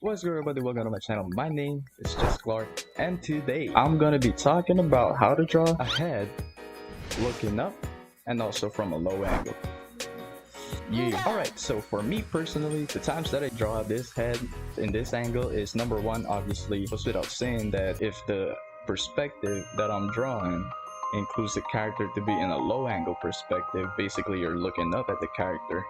What's good, everybody? Welcome to my channel. My name is JustClark, and today I'm gonna be talking about how to draw a head looking up and also from a low angle. Yeah. Alright, so for me personally, the times that I draw this head in this angle is number one, obviously, goes without saying that if the perspective that I'm drawing includes the character to be in a low angle perspective, basically you're looking up at the character,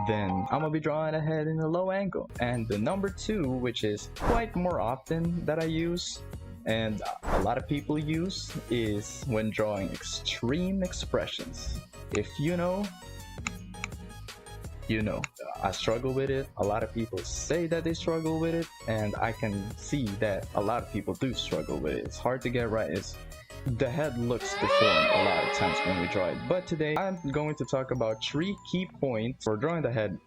then I'm gonna be drawing a head in a low angle. And the number two, which is quite more often that I use and a lot of people use, is when drawing extreme expressions. If you know, you know. I struggle with it. A lot of people say that they struggle with it, and I can see that a lot of people do struggle with it. It's hard to get right. The head looks deformed a lot of times when we draw it. But today I'm going to talk about 3 key points for drawing the head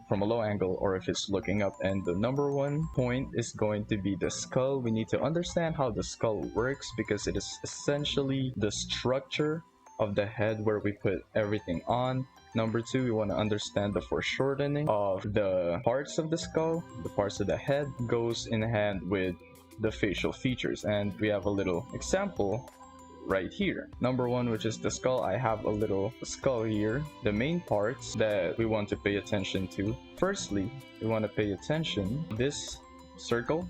from a low angle or if it's looking up. And the number one point is going to be the skull. We need to understand how the skull works because it is essentially the structure of the head where we put everything on. Number two, we want to understand the foreshortening of the parts of the skull. The parts of the head goes in hand with the facial features, and we have a little example right here. Number one, which is the skull. I have a little skull here. The main parts that we want to pay attention to. Firstly, we want to pay attention this circle.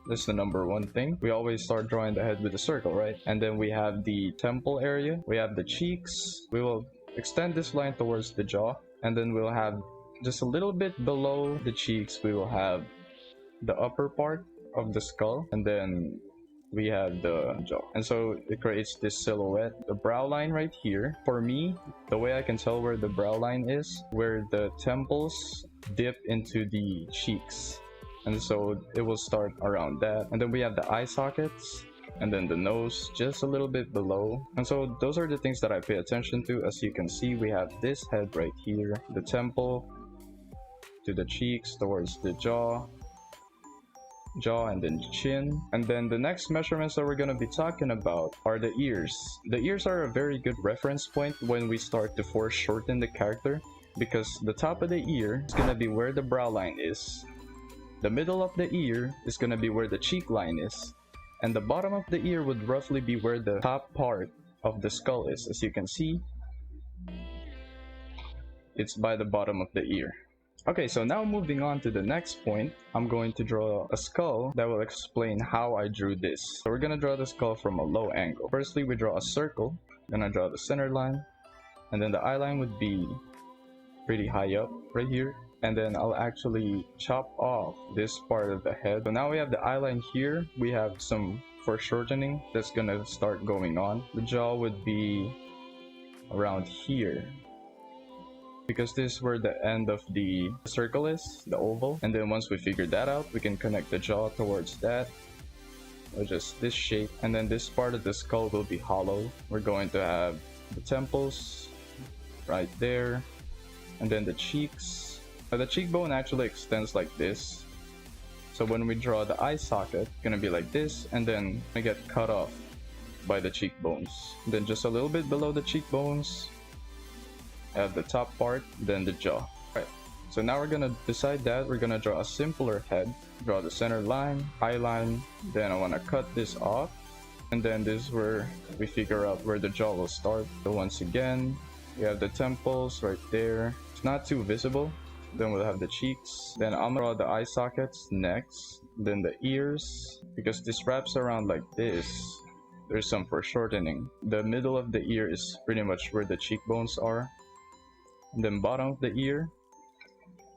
This is the number one thing. We always start drawing the head with a circle, right? And then we have the temple area. We have the cheeks. We will extend this line towards the jaw, and then we'll have just a little bit below the cheeks, we will have the upper part of the skull, and then we have the jaw, and so it creates this silhouette. The brow line right here, for me, the way I can tell where the brow line is, where the temples dip into the cheeks, and so it will start around that. And then we have the eye sockets, and then the nose just a little bit below. And so those are the things that I pay attention to. As you can see, we have this head right here, the temple to the cheeks towards the jaw, and then chin. And then the next measurements that we're going to be talking about are the ears. The ears are a very good reference point when we start to foreshorten the character, because the top of the ear is going to be where the brow line is, the middle of the ear is going to be where the cheek line is, and the bottom of the ear would roughly be where the top part of the skull is. As you can see, it's by the bottom of the ear. Okay, so now moving on to the next point, I'm going to draw a skull that will explain how I drew this. So we're going to draw the skull from a low angle. Firstly, we draw a circle. Then I draw the center line, and then the eye line would be pretty high up right here. And then I'll actually chop off this part of the head. So now we have the eye line here. We have some foreshortening that's gonna start going on. The jaw would be around here, because this is where the end of the circle is, the oval. And then once we figure that out, we can connect the jaw towards that, or just this shape. And then this part of the skull will be hollow. We're going to have the temples right there, and then the cheeks. The cheekbone actually extends like this. So when we draw the eye socket, it's gonna be like this, and then we get cut off by the cheekbones. Then just a little bit below the cheekbones, have the top part, then the jaw. Alright, so now we're gonna decide that we're gonna draw a simpler head. Draw the center line, eye line, then I wanna cut this off, and then this is where we figure out where the jaw will start. So once again, we have the temples right there. It's not too visible. Then we'll have the cheeks. Then I'm gonna draw the eye sockets next. Then the ears, because this wraps around like this, there's some foreshortening. The middle of the ear is pretty much where the cheekbones are. And then bottom of the ear,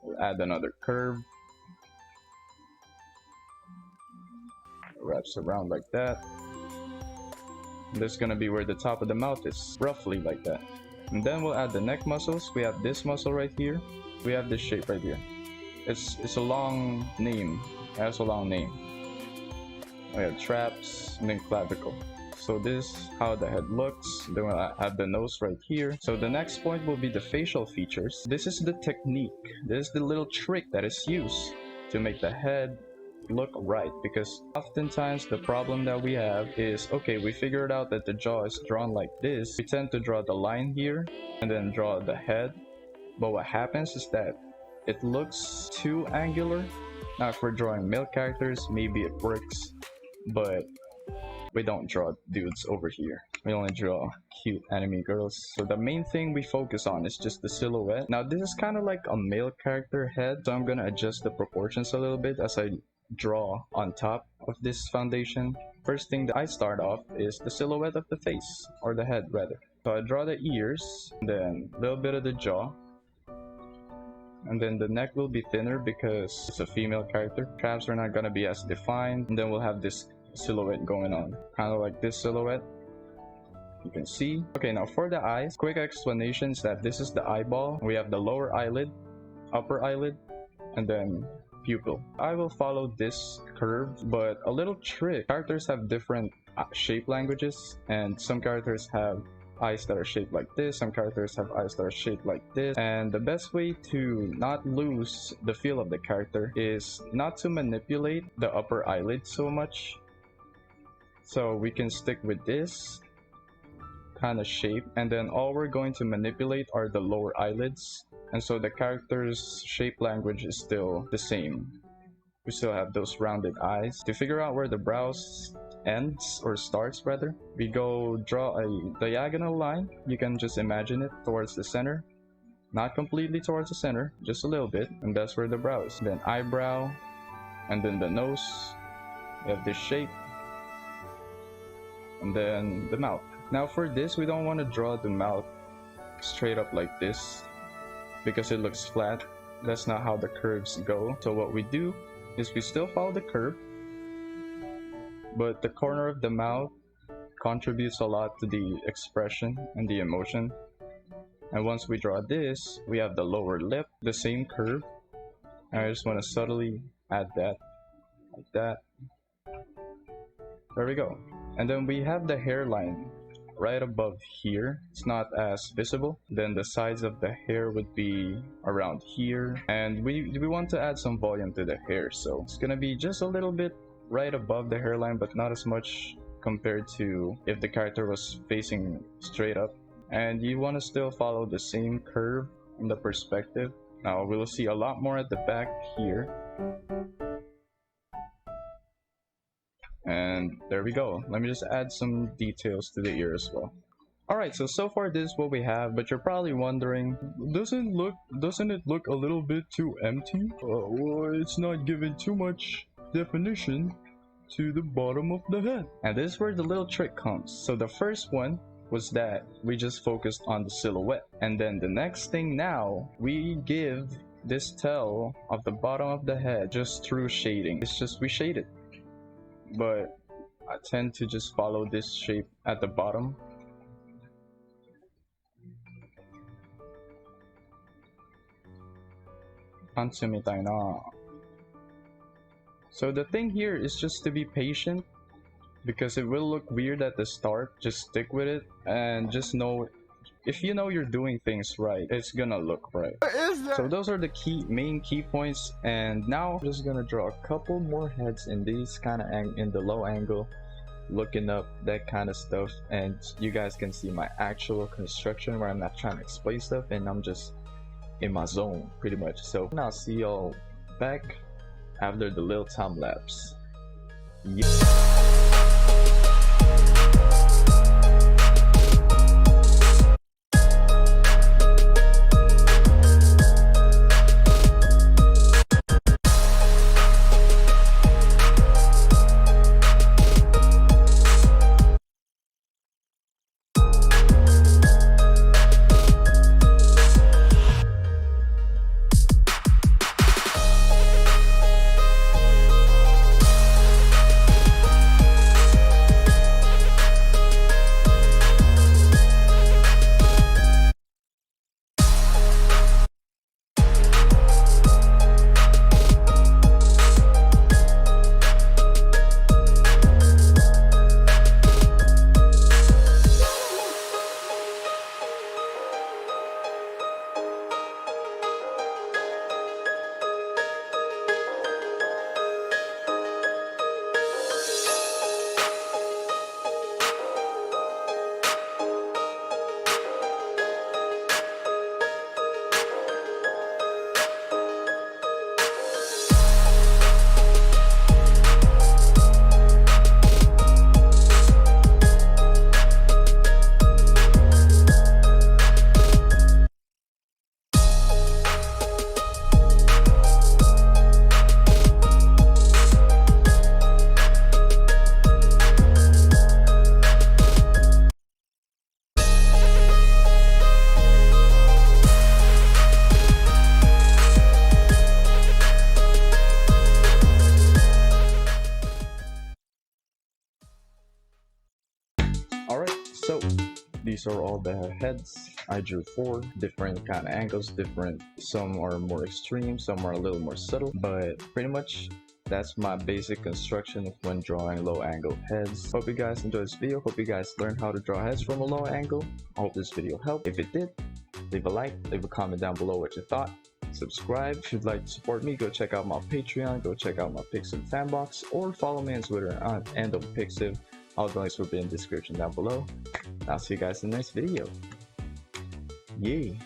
we'll add another curve. It wraps around like that. And this is gonna be where the top of the mouth is, roughly like that. And then we'll add the neck muscles. We have this muscle right here. We have this shape right here. It's a long name. It has a long name. We have traps and then clavicle. So this is how the head looks. Then we'll add the nose right here. So the next point will be the facial features. This is the technique. This is the little trick that is used to make the head look right, because oftentimes the problem that we have is, okay, we figured out that the jaw is drawn like this. We tend to draw the line here and then draw the head. But what happens is that it looks too angular Now if we're drawing male characters, maybe it works, but we don't draw dudes over here. We only draw cute anime girls. So the main thing we focus on is just the silhouette. Now this is kind of like a male character head, so I'm gonna adjust the proportions a little bit as I draw on top of this foundation. First thing that I start off is the silhouette of the face, or the head rather. So I draw the ears, then a little bit of the jaw, and then the neck will be thinner because it's a female character. Calves are not gonna be as defined, and then we'll have this silhouette going on, kind of like this silhouette you can see. Okay, now for the eyes, quick explanation is that this is the eyeball. We have the lower eyelid, upper eyelid, and then pupil. I will follow this curve, but a little trick. Characters have different shape languages, and some characters have eyes that are shaped like this, some characters have eyes that are shaped like this, and the best way to not lose the feel of the character is not to manipulate the upper eyelid so much. So we can stick with this kind of shape, and then all we're going to manipulate are the lower eyelids, and so the character's shape language is still the same. We still have those rounded eyes. To figure out where the brows ends, or starts rather, we go draw a diagonal line. You can just imagine it towards the center, not completely towards the center, just a little bit, and that's where the brow is. Then eyebrow, and then the nose. We have this shape, and then the mouth. Now for this, we don't want to draw the mouth straight up like this because it looks flat. That's not how the curves go. So what we do is we still follow the curve, but the corner of the mouth contributes a lot to the expression and the emotion. And once we draw this, we have the lower lip, the same curve. And I just want to subtly add that, like that. There we go. And then we have the hairline right above here. It's not as visible. Then the sides of the hair would be around here, and we want to add some volume to the hair, so it's gonna be just a little bit right above the hairline, but not as much compared to if the character was facing straight up. And you want to still follow the same curve in the perspective. Now we'll see a lot more at the back here. And there we go. Let me just add some details to the ear as well. Alright, so far this is what we have, but you're probably wondering, doesn't it look a little bit too empty? Well, it's not giving too much definition to the bottom of the head. And this is where the little trick comes. So the first one was that we just focused on the silhouette, and then the next thing now, we give this tail of the bottom of the head just through shading. It's just we shade it. But I tend to just follow this shape at the bottom. So the thing here is just to be patient, because it will look weird at the start. Just stick with it and just know, if you know you're doing things right, it's gonna look right. What is that? So those are the main key points, and now I'm just gonna draw a couple more heads in these kind of in the low angle, looking up, that kind of stuff, and you guys can see my actual construction where I'm not trying to explain stuff and I'm just in my zone pretty much. So I'll see y'all back after the little time lapse. these are all the heads. I drew 4 different kind of angles, some are more extreme, some are a little more subtle, but pretty much that's my basic construction when drawing low angle heads. Hope you guys enjoyed this video. Hope you guys learned how to draw heads from a low angle. I hope this video helped. If it did, leave a like, leave a comment down below what you thought. Subscribe. If you'd like to support me, go check out my Patreon, go check out my Pixiv fan box, or follow me on Twitter on @Pixiv. All the links will be in the description down below. I'll see you guys in the next video. Yay!